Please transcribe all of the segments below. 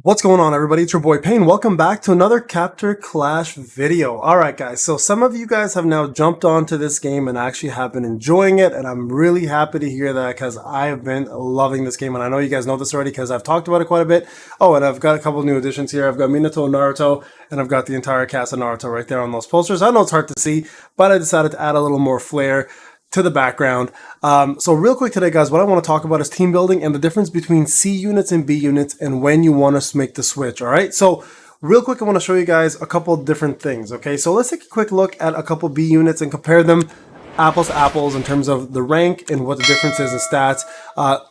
What's going on, everybody? It's your boy Payne. Welcome back to another Captor Clash video. Alright guys, so some of you guys have now jumped onto this game and actually have been enjoying it, and I'm really happy to hear that because I have been loving this game, and I know you guys know this already because I've talked about it quite a bit. Oh, and I've got a couple of new additions here. I've got Minato and Naruto, and I've got the entire cast of Naruto right there on those posters. I know it's hard to see, but I decided to add a little more flair to the background. So real quick today, guys, what I want to talk about is team building and the difference between C units and B units and when you want to make the switch. All right. So real quick, I want to show you guys a couple different things. Okay. So let's take a quick look at a couple B units and compare them apples to apples in terms of the rank and what the difference is in stats.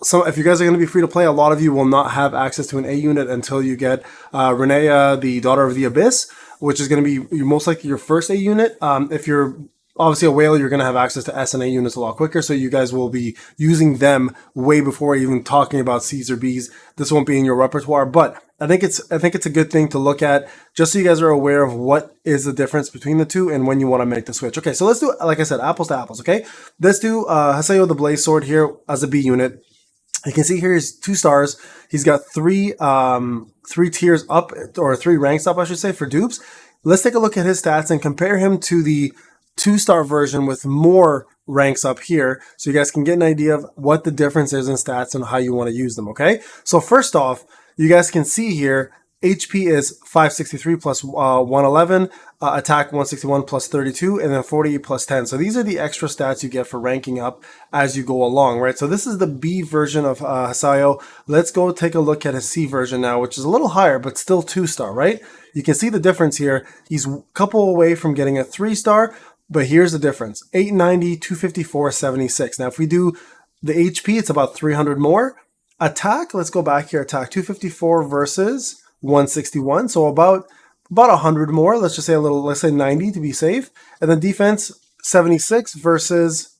So if you guys are going to be free to play, a lot of you will not have access to an A unit until you get Renea, the Daughter of the Abyss, which is going to be most likely your first A unit. If you're obviously a whale, you're going to have access to S and A units a lot quicker, so you guys will be using them way before even talking about C's or B's. This won't be in your repertoire, but I think it's a good thing to look at just so you guys are aware of what is the difference between the two and when you want to make the switch. Okay, so let's do, like I said, apples to apples, okay? Let's do Hasayo the Blaze Sword here as a B unit. You can see here he's 2 stars. He's got three tiers up, or 3 ranks up, I should say, for dupes. Let's take a look at his stats and compare him to the 2-star version with more ranks up here, so you guys can get an idea of what the difference is in stats and how you want to use them. Okay, so first off, you guys can see here HP is 563 plus 111, attack 161 plus 32, and then 48 plus 10. So these are the extra stats you get for ranking up as you go along, right? So this is the B version of Hasayo. Let's go take a look at his C version now, which is a little higher, but still 2-star, right? You can see the difference here. He's a couple away from getting a 3-star, but here's the difference: 890, 254, 76. Now, if we do the HP, it's about 300 more. Attack, let's go back here. Attack 254 versus 161, so about 100 more. Let's just say let's say 90 to be safe. And then defense 76 versus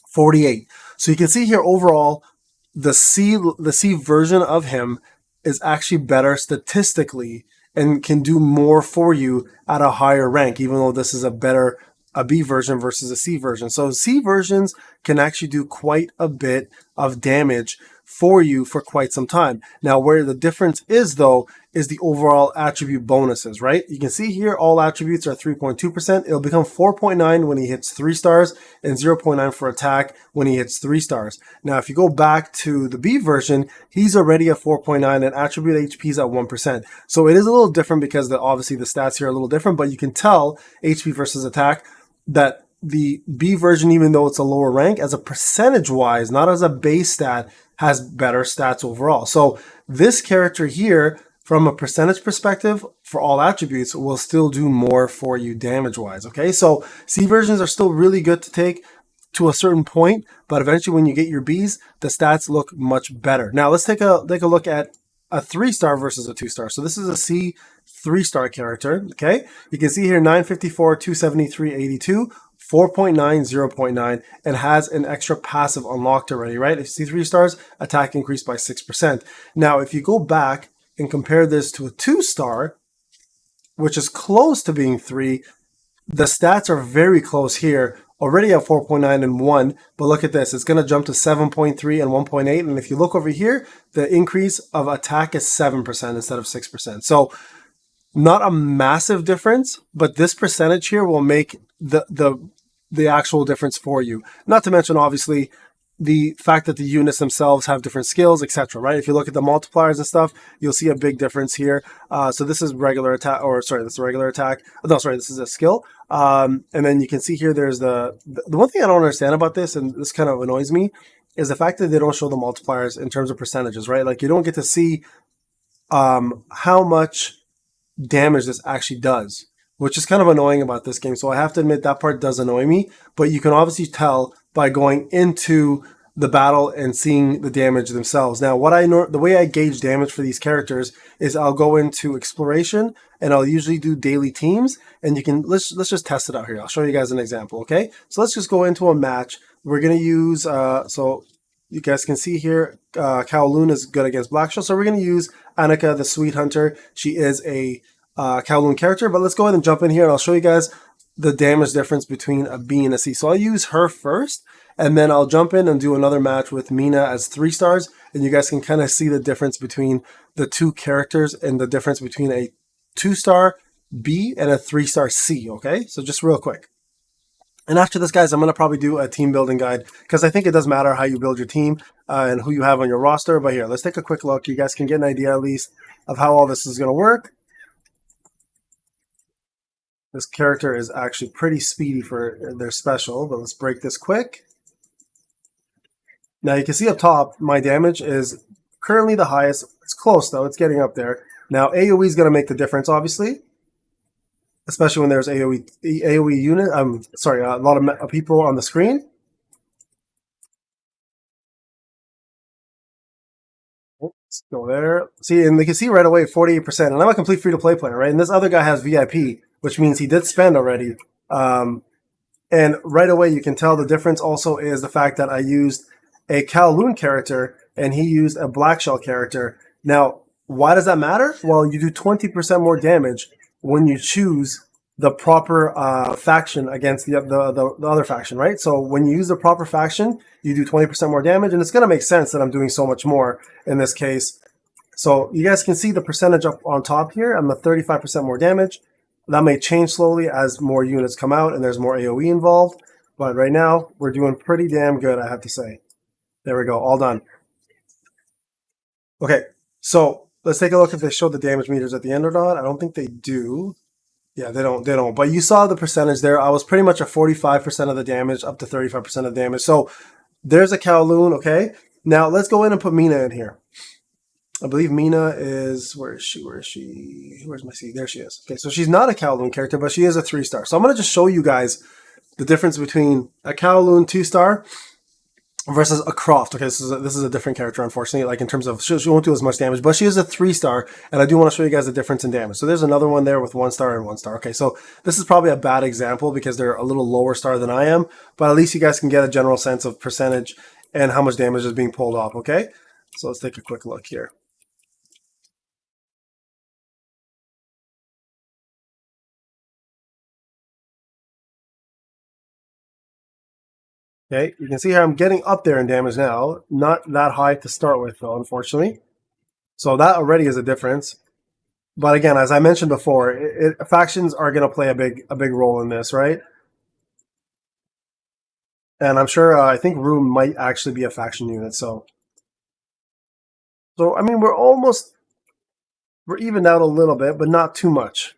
48. So you can see here overall, the C version of him is actually better statistically and can do more for you at a higher rank, even though this is a B version versus a C version. So C versions can actually do quite a bit of damage for you for quite some time. Now, where the difference is, though, is the overall attribute bonuses, right? You can see here all attributes are 3.2%. It'll become 4.9 when he hits 3 stars and 0.9 for attack when he hits 3 stars. Now, if you go back to the B version, he's already at 4.9 and attribute HP is at 1%. So it is a little different because obviously the stats here are a little different, but you can tell HP versus attack that the B version, even though it's a lower rank, as a percentage wise, not as a base stat, has better stats overall. So this character here, from a percentage perspective, for all attributes, will still do more for you damage wise. Okay, so C versions are still really good to take to a certain point, but eventually when you get your Bs, the stats look much better. Now let's take a look at a 3-star versus a 2-star. So this is a C 3-star character. Okay, you can see here 954, 273, 82. 4.9, 0.9, and has an extra passive unlocked already, right? If you see 3 stars, attack increased by 6%. Now, if you go back and compare this to a 2-star, which is close to being 3, the stats are very close here, already at 4.9 and 1, but look at this, it's going to jump to 7.3 and 1.8, and if you look over here, the increase of attack is 7% instead of 6%. So, not a massive difference, but this percentage here will make the actual difference for you. Not to mention, obviously, the fact that the units themselves have different skills, etc. Right? If you look at the multipliers and stuff, you'll see a big difference here. So this is regular attack, or sorry, this is a regular attack. No, sorry, this is a skill. And then you can see here, there's the one thing I don't understand about this, and this kind of annoys me, is the fact that they don't show the multipliers in terms of percentages, right? Like you don't get to see how much damage this actually does, which is kind of annoying about this game. So I have to admit that part does annoy me, but you can obviously tell by going into the battle and seeing the damage themselves. Now, the way I gauge damage for these characters is I'll go into exploration and I'll usually do daily teams, and you can let's just test it out here. I'll show you guys an example. Okay, so let's just go into a match. We're gonna use so you guys can see here, Kowloon is good against Blackshell, so we're gonna use Annika, the Sweet Hunter. She is a Kowloon character, but let's go ahead and jump in here and I'll show you guys the damage difference between a B and a C. So I'll use her first, and then I'll jump in and do another match with Mina as 3 stars, and you guys can kind of see the difference between the two characters and the difference between a 2-star B and a 3-star C, okay? So just real quick. And after this, guys, I'm going to probably do a team building guide because I think it does matter how you build your team and who you have on your roster. But here, let's take a quick look. You guys can get an idea at least of how all this is going to work. This character is actually pretty speedy for their special, but let's break this quick. Now you can see up top, my damage is currently the highest. It's close though, it's getting up there. Now AoE is going to make the difference, obviously. Especially when there's AoE unit, a lot of people on the screen. Let's go there. See, and you can see right away 48%. And I'm a complete free-to-play player, right? And this other guy has VIP, which means he did spend already. And right away you can tell the difference also is the fact that I used a Kowloon character and he used a Black Shell character. Now, why does that matter? Well, you do 20% more damage when you choose the proper faction against the other faction, right? So when you use the proper faction, you do 20% more damage, and it's going to make sense that I'm doing so much more in this case. So you guys can see the percentage up on top here. I'm at 35% more damage. That may change slowly as more units come out and there's more AoE involved. But right now, we're doing pretty damn good, I have to say. There we go, all done. Okay, so let's take a look if they show the damage meters at the end or not. I don't think they do. Yeah, they don't. But you saw the percentage there. I was pretty much at 45% of the damage, up to 35% of the damage. So there's a Kowloon, okay? Now let's go in and put Mina in here. I believe Mina is, where is she? Where's my C? There she is. Okay, so she's not a Kowloon character, but she is a 3-star. So I'm going to just show you guys the difference between a Kowloon 2-star versus a Croft. Okay, this is a different character, unfortunately, like in terms of, she won't do as much damage, but she is a 3-star, and I do want to show you guys the difference in damage. So there's another one there with 1-star and 1-star. Okay, so this is probably a bad example because they're a little lower star than I am, but at least you guys can get a general sense of percentage and how much damage is being pulled off, okay? So let's take a quick look here. Okay, you can see how I'm getting up there in damage now. Not that high to start with, though, unfortunately. So that already is a difference. But again, as I mentioned before, factions are going to play a big role in this, right? And I'm sure, I think Room might actually be a faction unit, so I mean, we're evened out a little bit, but not too much.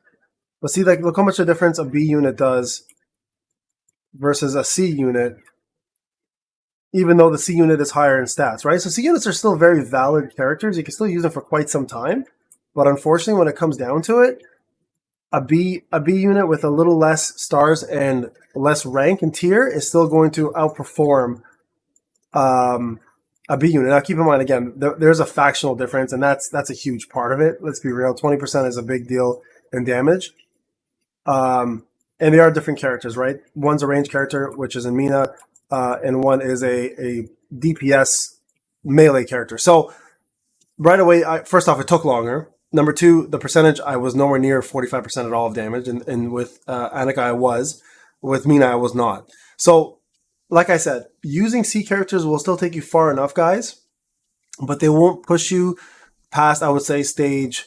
But see, like, look how much a difference a B unit does versus a C unit, even though the C unit is higher in stats, right? So C units are still very valid characters. You can still use them for quite some time. But unfortunately, when it comes down to it, a B unit with a little less stars and less rank and tier is still going to outperform a B unit. Now, keep in mind, again, there's a factional difference, and that's a huge part of it. Let's be real. 20% is a big deal in damage. And they are different characters, right? One's a range character, which is in Mina, and one is a DPS melee character. So right away, first off, it took longer. Number two, the percentage, I was nowhere near 45% at all of damage, and with Annika I was. With Mina, I was not. So, like I said, using C characters will still take you far enough, guys, but they won't push you past, I would say, stage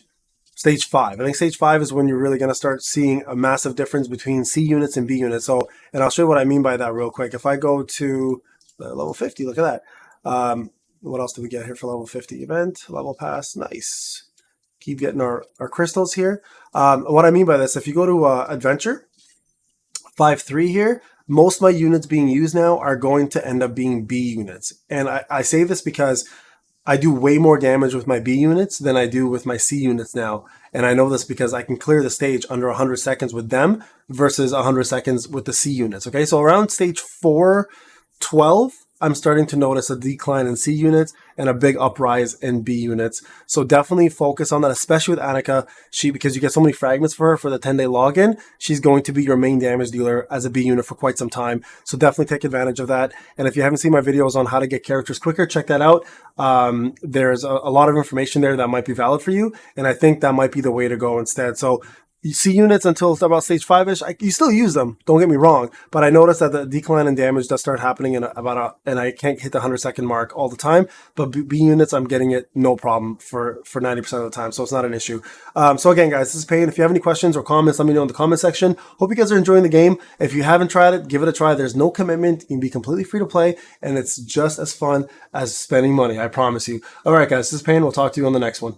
5. I think stage 5 is when you're really going to start seeing a massive difference between C units and B units. So, and I'll show you what I mean by that real quick. If I go to level 50, look at that. What else do we get here for level 50? Event, level pass, nice. Keep getting our crystals here. What I mean by this, if you go to Adventure, 5.3 here, most of my units being used now are going to end up being B units. And I say this because I do way more damage with my B units than I do with my C units now. And I know this because I can clear the stage under 100 seconds with them versus 100 seconds with the C units. Okay, so around stage 412, I'm starting to notice a decline in C units and a big uprise in B units. So definitely focus on that, especially with Annika. Because you get so many fragments for her for the 10-day login, she's going to be your main damage dealer as a B unit for quite some time. So definitely take advantage of that. And if you haven't seen my videos on how to get characters quicker, check that out. There's a lot of information there that might be valid for you. And I think that might be the way to go instead. So C units until it's about stage 5-ish. You still use them, don't get me wrong, but I noticed that the decline in damage does start happening and I can't hit the 100-second mark all the time, but B units, I'm getting it no problem for 90% of the time, so it's not an issue. So again, guys, this is Payne. If you have any questions or comments, let me know in the comment section. Hope you guys are enjoying the game. If you haven't tried it, give it a try. There's no commitment. You can be completely free to play, and it's just as fun as spending money, I promise you. All right, guys, this is Payne. We'll talk to you on the next one.